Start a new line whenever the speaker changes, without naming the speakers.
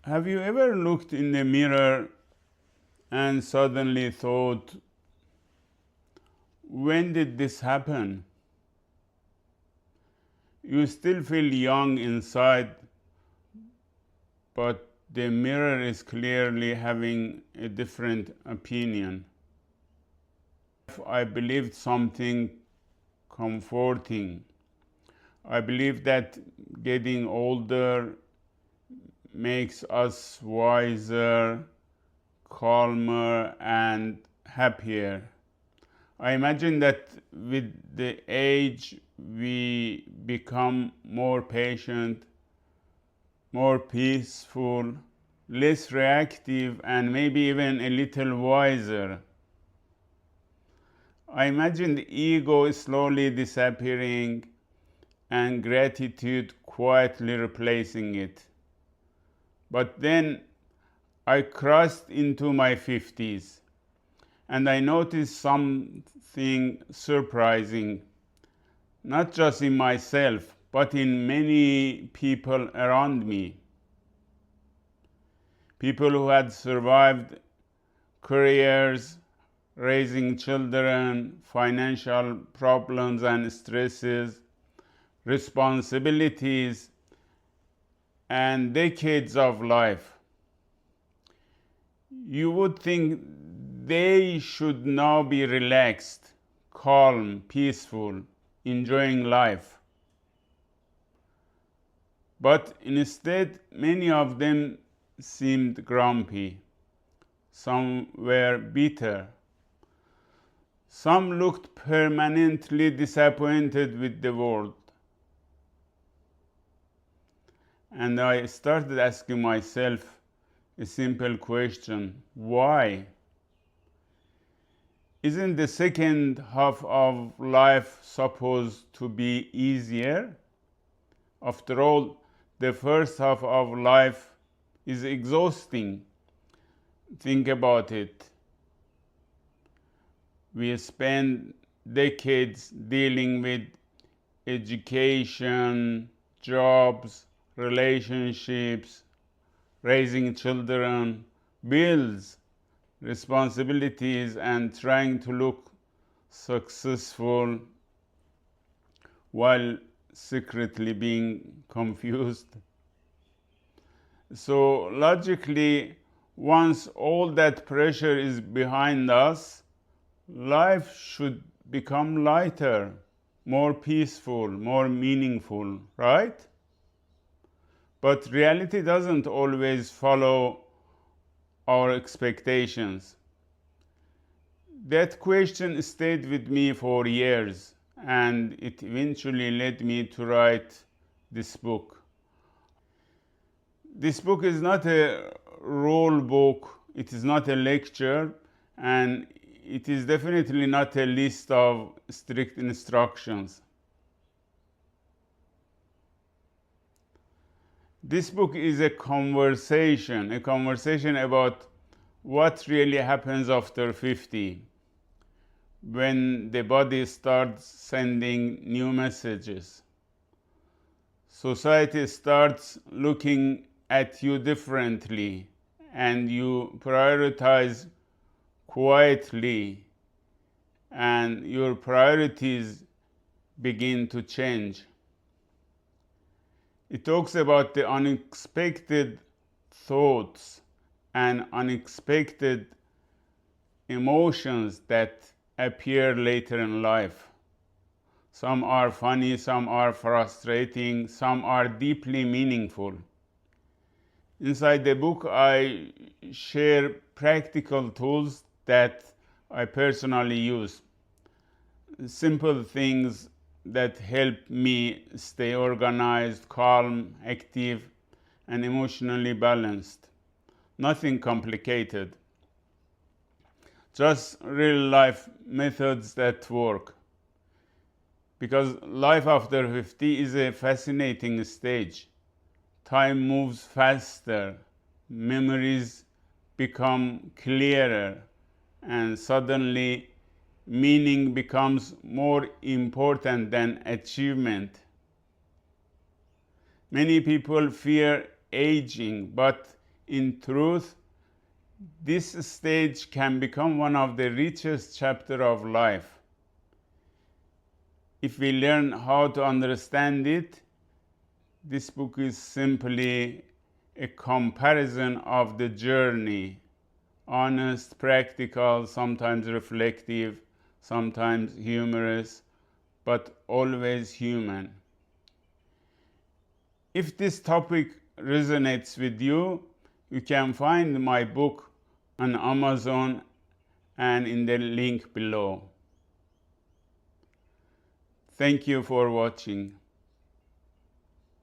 Have you ever looked in the mirror and suddenly thought, when did this happen? You still feel young inside, but the mirror is clearly having a different opinion. I believed something comforting. I believe that getting older makes us wiser, calmer, and happier. I imagine that with the age we become more patient, more peaceful, less reactive, and maybe even a little wiser. I imagine the ego slowly disappearing and gratitude quietly replacing it. But then I crossed into my 50s and I noticed something surprising, not just in myself, but in many people around me. People who had survived careers, raising children, financial problems and stresses, responsibilities, and decades of life. You would think they should now be relaxed, calm, peaceful, enjoying life. But instead, many of them seemed grumpy. Some were bitter. Some looked permanently disappointed with the world. And I started asking myself a simple question: why? Isn't the second half of life supposed to be easier? After all, the first half of life is exhausting. Think about it. We spend decades dealing with education, jobs, relationships, raising children, bills, responsibilities, and trying to look successful while secretly being confused. So logically, once all that pressure is behind us, life should become lighter, more peaceful, more meaningful, right? But reality doesn't always follow our expectations. That question stayed with me for years, and it eventually led me to write this book. This book is not a rule book, it is not a lecture, and it is definitely not a list of strict instructions. This book is a conversation about what really happens after 50, when the body starts sending new messages. Society starts looking at you differently, and you prioritize quietly, and your priorities begin to change. It talks about the unexpected thoughts and unexpected emotions that appear later in life. Some are funny, some are frustrating, some are deeply meaningful. Inside the book, I share practical tools that I personally use. Simple things that help me stay organized, calm, active, and emotionally balanced. Nothing complicated. Just real life methods that work. Because life after 50 is a fascinating stage. Time moves faster, memories become clearer, and suddenly meaning becomes more important than achievement. Many people fear aging, but In truth, this stage can become one of the richest chapters of life. If we learn how to understand it, this book is simply a comparison of the journey, honest, practical, sometimes reflective, sometimes humorous, but always human. If this topic resonates with you, you can find my book on Amazon and in the link below. Thank you for watching.